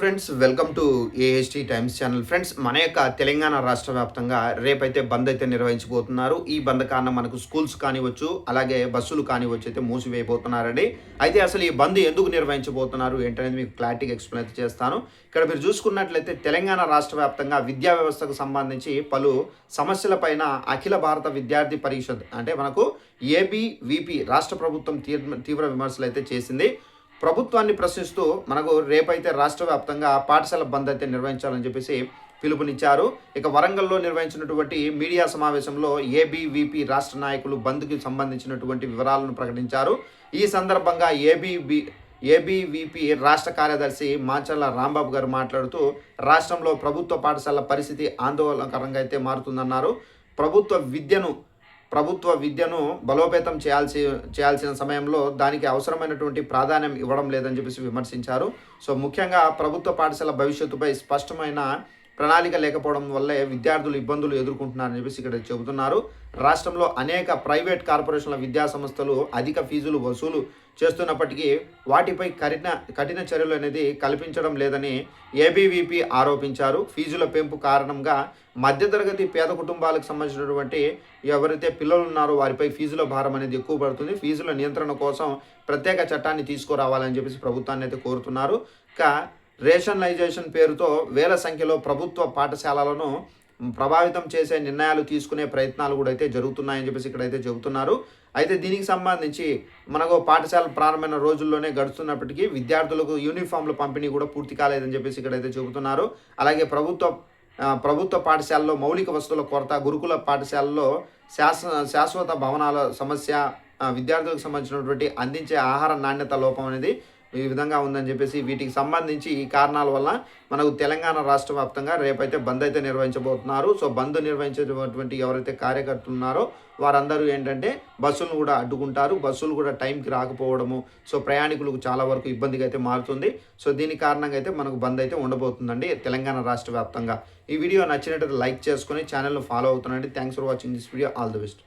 Friends welcome to AHT times channel. Friends మన యొక్క తెలంగాణ రాష్ట్ర వ్యాప్తంగా రేపైతే బంద్ అయితే నిర్వహించబోతున్నారు. ఈ బంద్ కారణం మనకు స్కూల్స్ కానివచ్చు, అలాగే బస్సులు కానివచ్చు అయితే మూసివేయబోతున్నారండి. అయితే అసలు ఈ బంద్ ఎందుకు నిర్వహించబోతున్నారు ఏంటనేది మీకు క్లారిటీగా ఎక్స్ప్లెయిన్ అయితే చేస్తాను. ఇక్కడ మీరు చూసుకున్నట్లయితే తెలంగాణ రాష్ట్ర వ్యాప్తంగా విద్యా వ్యవస్థకు సంబంధించి పలు సమస్యలపైన అఖిల భారత విద్యార్థి పరిషత్ అంటే మనకు ఏబీవీపీ రాష్ట్ర ప్రభుత్వం తీవ్ర విమర్శలు అయితే చేసింది. ప్రభుత్వాన్ని ప్రశ్నిస్తూ మనకు రేపైతే రాష్ట్ర వ్యాప్తంగా పాఠశాల బంద్ అయితే నిర్వహించాలని చెప్పేసి పిలుపునిచ్చారు. ఇక వరంగల్లో నిర్వహించినటువంటి మీడియా సమావేశంలో ఏబీవీపీ రాష్ట్ర నాయకులు బంద్కి సంబంధించినటువంటి వివరాలను ప్రకటించారు. ఈ సందర్భంగా ఏబీవీపీ రాష్ట్ర కార్యదర్శి మాచర్ల రాంబాబు గారు మాట్లాడుతూ రాష్ట్రంలో ప్రభుత్వ పాఠశాలల పరిస్థితి ఆందోళనకరంగా అయితే మారుతుందన్నారు. ప్రభుత్వ విద్యను బలోపేతం చేయాల్సిన సమయంలో దానికి అవసరమైనటువంటి ప్రాధాన్యం ఇవ్వడం లేదని చెప్పేసి విమర్శించారు. సో ముఖ్యంగా ప్రభుత్వ పాఠశాల భవిష్యత్తుపై స్పష్టమైన ప్రణాళిక లేకపోవడం వల్లే విద్యార్థులు ఇబ్బందులు ఎదుర్కొంటున్నారని చెప్పేసి ఇక్కడ చెబుతున్నారు. రాష్ట్రంలో అనేక ప్రైవేట్ కార్పొరేషన్ల విద్యా సంస్థలు అధిక ఫీజులు వసూలు చేస్తున్నప్పటికీ వాటిపై కఠిన చర్యలు అనేది కల్పించడం లేదని ఏబీవీపీ ఆరోపించారు. ఫీజుల పెంపు కారణంగా మధ్యతరగతి పేద కుటుంబాలకు సంబంధించినటువంటి ఎవరైతే పిల్లలు ఉన్నారో వారిపై ఫీజుల భారం అనేది ఎక్కువ పడుతుంది. ఫీజుల నియంత్రణ కోసం ప్రత్యేక చట్టాన్ని తీసుకురావాలని చెప్పేసి ప్రభుత్వాన్ని అయితే కోరుతున్నారు. రేషనలైజేషన్ పేరుతో వేల సంఖ్యలో ప్రభుత్వ పాఠశాలలను ప్రభావితం చేసే నిర్ణయాలు తీసుకునే ప్రయత్నాలు కూడా అయితే జరుగుతున్నాయని చెప్పేసి ఇక్కడైతే చెబుతున్నారు. అయితే దీనికి సంబంధించి మనకు పాఠశాల ప్రారంభమైన రోజుల్లోనే గడుస్తున్నప్పటికీ విద్యార్థులకు యూనిఫామ్ల పంపిణీ కూడా పూర్తి కాలేదని చెప్పేసి ఇక్కడైతే చెబుతున్నారు. అలాగే ప్రభుత్వ పాఠశాలలో మౌలిక వసతుల కొరత, గురుకుల పాఠశాలలో శాశ్వత భవనాల సమస్య, విద్యార్థులకు సంబంధించినటువంటి అందించే ఆహార నాణ్యత లోపం అనేది ఈ విధంగా ఉందని చెప్పేసి వీటికి సంబంధించి ఈ కారణాల వల్ల మనకు తెలంగాణ రాష్ట్ర వ్యాప్తంగా రేపైతే బంద్ అయితే నిర్వహించబోతున్నారు. సో బంద్ నిర్వహించేటువంటి ఎవరైతే కార్యకర్తలు ఉన్నారో వారందరూ ఏంటంటే బస్సులను కూడా అడ్డుకుంటారు. బస్సులు కూడా టైంకి రాకపోవడము, సో ప్రయాణికులకు చాలా వరకు ఇబ్బందిగా అయితే మారుతుంది. సో దీని కారణంగా అయితే మనకు బంద్ అయితే ఉండబోతుందండి తెలంగాణ రాష్ట్ర వ్యాప్తంగా. ఈ వీడియో నచ్చినట్లయితే లైక్ చేసుకొని ఛానల్ను ఫాలో అవుతుండండి. Thanks for watching this video. All the best.